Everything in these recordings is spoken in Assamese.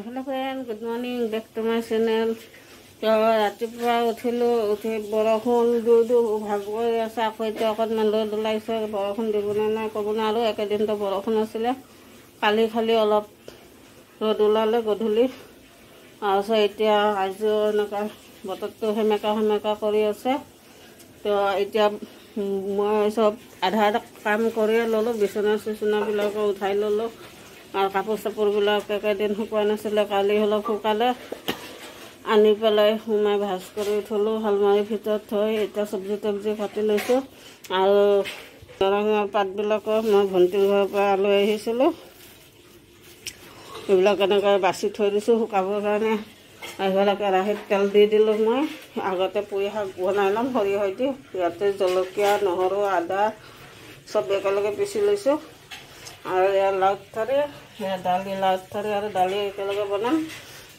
Hello friend, good morning, back to my channel. ৰাতিপুৱা উঠিলোঁ, উঠি বৰষুণ ভাগ কৰি আছে, আকৌ এতিয়া অকণমান ৰ'দ ওলাইছে। বৰষুণ দিবনে নাই ক'ব নোৱাৰোঁ। একেদিনটো বৰষুণ আছিলে, কালি খালি অলপ ৰ'দ ওলালে গধূলি। তাৰপিছত এতিয়া আজিও এনেকুৱা বতৰটো সেমেকা কৰি আছে। তো এতিয়া মই চব আধা কাম কৰিয়ে ল'লোঁ, বিচনাবিলাকো উঠাই ল'লোঁ আৰু কাপোৰ চাপোৰবিলাক একেদিন শুকোৱা নাছিলে, কালি অলপ শুকালে আনি পেলাই সোমাই ভাজ কৰি থ'লোঁ আলমাৰীৰ ভিতৰত থৈ। এতিয়া চব্জি তব্জি কাটি লৈছোঁ আৰু নৰসিংহৰ পাতবিলাকো মই ভণ্টিৰ ঘৰৰ পৰা লৈ আহিছিলোঁ, এইবিলাক এনেকৈ বাছি থৈ দিছোঁ শুকাবৰ কাৰণে। এইফালে কেৰাহীত তেল দি দিলোঁ। মই আগতে পুৰি শাক বনাই ল'ম সৰিয়হ দি, ইয়াতে জলকীয়া নহৰু আদা চব একেলগে পিচি লৈছোঁ আৰু ইয়াৰ লাও ঠাৰি, দালি লাও ঠাৰি আৰু দালি একেলগে বনাম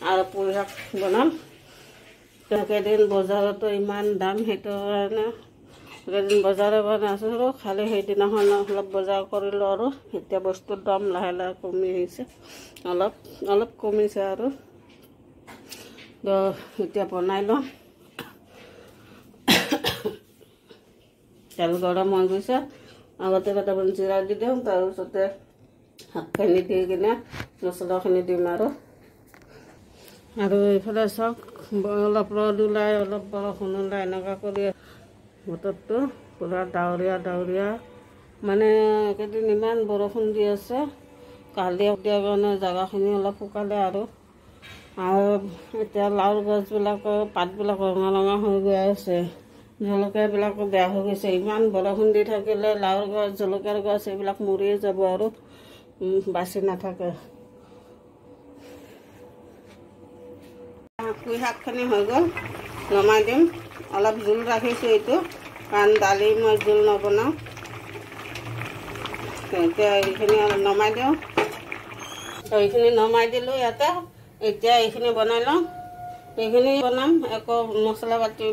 আৰু পুৰি শাক বনাম। একেদিন বজাৰতো ইমান দাম, সেইটো কাৰণে একেদিন বজাৰে বনাইছিলোঁ, খালি সেইদিনাখন অলপ বজাৰ কৰিলোঁ আৰু এতিয়া বস্তুৰ দাম লাহে লাহে কমি আহিছে, অলপ কমিছে আৰু। তো এতিয়া বনাই লওঁ। তেল গৰম হৈ গৈছে, আগতে কেইটামান জিৰা দি দিওঁ, তাৰপিছতে শাকখিনি দি কিনে মছলাখিনি দিম আৰু এইফালে চাওক অলপ ৰ'দ ওলাই অলপ বৰষুণ ওলাই এনেকুৱা কৰি বতৰটো পূৰা ডাৱৰীয়া মানে একেদিন ইমান বৰষুণ দি আছে। কালি দিয়াৰ কাৰণে জেগাখিনি অলপ শুকালে আৰু এতিয়া লাওৰ গছবিলাকৰ পাতবিলাক ৰঙা হৈ গৈ আছে, জলকীয়াবিলাকো বেয়া হৈ গৈছে। ইমান বৰষুণ দি থাকিলে লাওৰ গছ জলকীয়াৰ গছ এইবিলাক মৰিয়ে যাব আৰু বাচি নাথাকে। পুঁই শাকখিনি হৈ গ'ল, নমাই দিম। অলপ জোল ৰাখিছোঁ এইটো, কাৰণ দালি মই জোল নবনাওঁ। এতিয়া এইখিনি নমাই দিওঁ, এইখিনি নমাই দিলোঁ ইয়াতে। এতিয়া এইখিনি বনাই লওঁ, এইখিনি বনাম, একো মছলা পাতি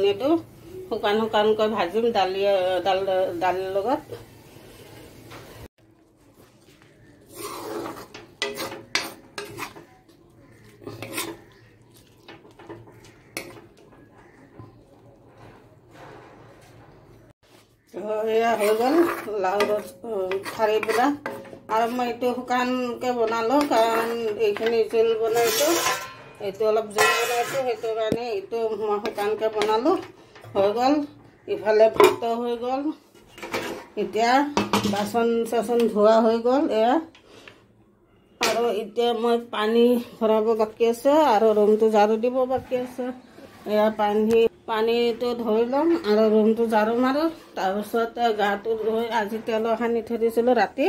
নিদিওঁ, শুকানকৈ ভাজিম দালিৰ লগত। এয়া হৈ গ'ল লাওৰ ঠাৰিবিলাক, আৰু মই এইটো শুকানকৈ বনালোঁ কাৰণ এইখিনি জোল বনাইছোঁ, এইটো অলপ জোল বনাইছোঁ, সেইটো কাৰণে এইটো মই শুকানকৈ বনালোঁ। হৈ গ'ল, ইফালে ভাতো হৈ গ'ল। এতিয়া বাচন চাচন ধোৱা হৈ গ'ল এয়া, আৰু এতিয়া মই পানী ভৰাব বাকী আছে আৰু ৰুমটো ঝাৰু দিব বাকী আছে। এয়া পানীটো ধৰি ল'ম আৰু ৰুমটো ঝাৰু মাৰোঁ। তাৰপিছত গাটো ধুই, আজি তেল সানি থৈ দিছিলোঁ ৰাতি,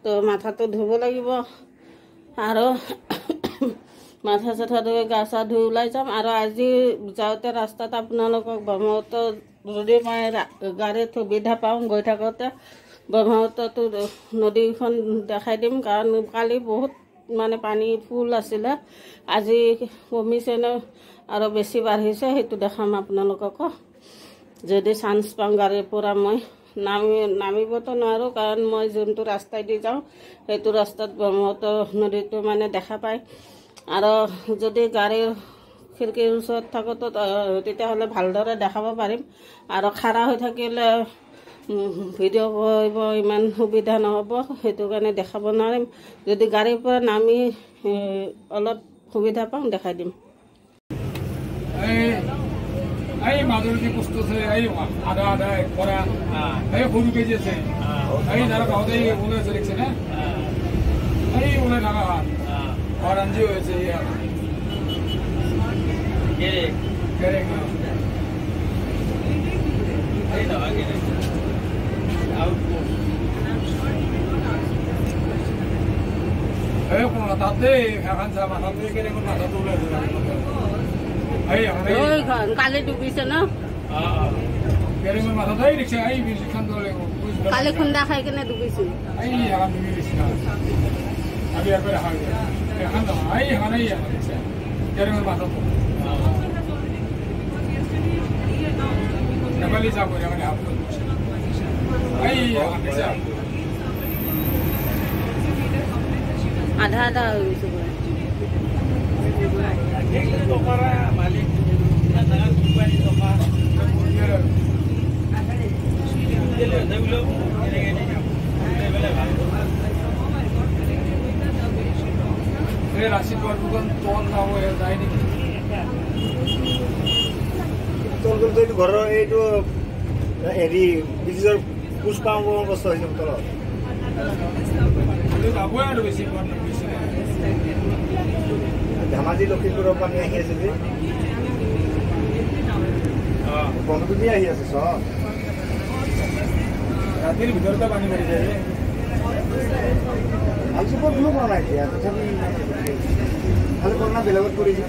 তো মাথাটো ধুব লাগিব আৰু মাথা চাথা ধুই গা চা ধুই ওলাই যাম। আৰু আজি যাওঁতে ৰাস্তাত আপোনালোকক ব্ৰহ্মপুত্ৰ যদি মই গাড়ীত সুবিধা পাওঁ গৈ থাকোঁতে ব্ৰহ্মপুত্ৰটো নদীখন দেখাই দিম, কাৰণ কালি বহুত মানে পানী ফুল আছিলে, আজি কমিছে নে আৰু বেছি বাঢ়িছে সেইটো দেখাম আপোনালোকক। যদি চান্স পাওঁ গাড়ীৰ পৰা মই নামিবতো নোৱাৰোঁ, কাৰণ মই যোনটো ৰাস্তাই দি যাওঁ সেইটো ৰাস্তাত ব্ৰহ্মপুত্ৰ নদীটো মানে দেখা পায়। আৰু যদি গাড়ীৰ খিৰিকীৰ ওচৰত থাকোঁ তেতিয়াহ'লে ভালদৰে দেখাব পাৰিম, আৰু খাৰা হৈ থাকিলে ভিডিঅ' কৰিব ইমান সুবিধা নহ'ব, সেইটো কাৰণে দেখাব নোৱাৰিম। যদি গাড়ীৰ পৰা নামি অলপ সুবিধা পাওঁ দেখাই দিম। এই মাজুলি বস্তু আছে, এই আদা করা এই সরু কেজি আছে, এই যারা গাঁৱতে ওলাই আছে দেখছে না, এই ওলাই থাকা অরাঞ্জি হয়েছে তাতে এখন মাথাতে কেনে মাথাটো ওলাই কালি ডুবিছে ন, কালি খুন্দা খাই কেনে ডুবিছে। আধা হৈ গৈছে। ঘৰৰ এইটো হেৰি ব্ৰিজৰ পুষ্পা বস্তু হৈছে তলত ধেমাজি লখিমপুৰৰ পানী আহি আছে যে ব্ৰহ্মপুত্ৰী আহি আছে চব ৰাতিৰ ভিতৰতে পানী মাৰি যায় ভাল চুপত কোনো কৰা নাই এতিয়া তথাপি খালি কৰোণা বেলেগত কৰিছে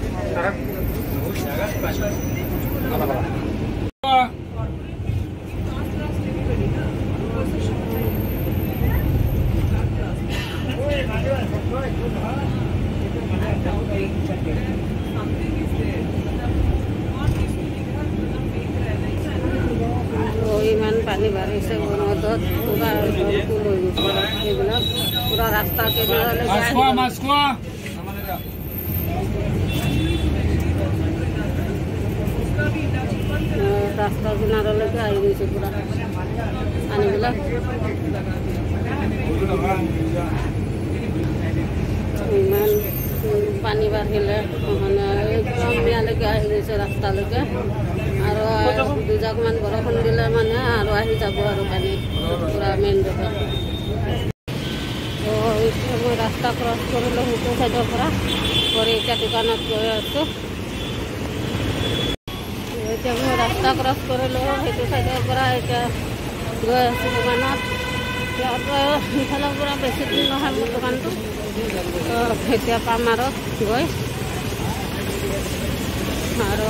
ইমান পানী বাঢ়িছে ব্ৰহ্মপুত্ৰত পুৰা ফুল হৈ গৈছে এইবিলাক পুৰা ৰাস্তা ৰাস্তা কিনাৰলৈকে আহি গৈছে পুৰা পানীবিলাক ইমান পানী বাঢ়িলে মানে একদম ইয়ালৈকে আহি গৈছে ৰাস্তালৈকে আৰু দুজাকমান বৰষুণ দিলে মানে আৰু আহি যাব আৰু পানী পুৰা মেইন ৰোডত এতিয়া মই ৰাস্তা ক্ৰছ কৰিলোঁ সেইটো চাইডৰ পৰা কৰি এতিয়া দোকানত গৈ আছোঁ এতিয়া মই ৰাস্তা ক্ৰছ কৰিলোঁ সেইটো চাইডৰ পৰা এতিয়া গৈ আছোঁ দোকানত ইয়াৰ পৰা সিফালৰ পৰা বেছি দিন নহয় মোৰ দোকানটো এতিয়া পাম আৰু গৈ আৰু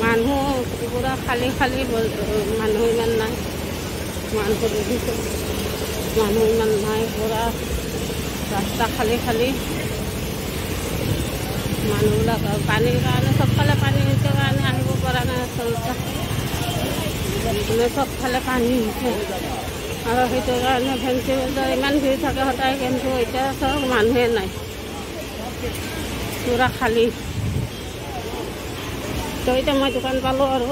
মানুহ পুৰা খালী খালী মানুহ ইমান নাই মানুহ দেখিছোঁ মানুহ ইমান নাই পুৰা ৰাস্তা খালী খালী মানুহবিলাক পানীৰ কাৰণে চবফালে পানী হৈছে কাৰণে আহিব পৰা নাই আচলতে চবফালে পানী হৈছে আৰু সেইটো কাৰণে ফেঞ্চি বজাৰ ইমান ভিৰ থাকে সদায় কিন্তু এতিয়া চব মানুহে নাই পুৰা খালী তো এতিয়া মই দোকান পালোঁ আৰু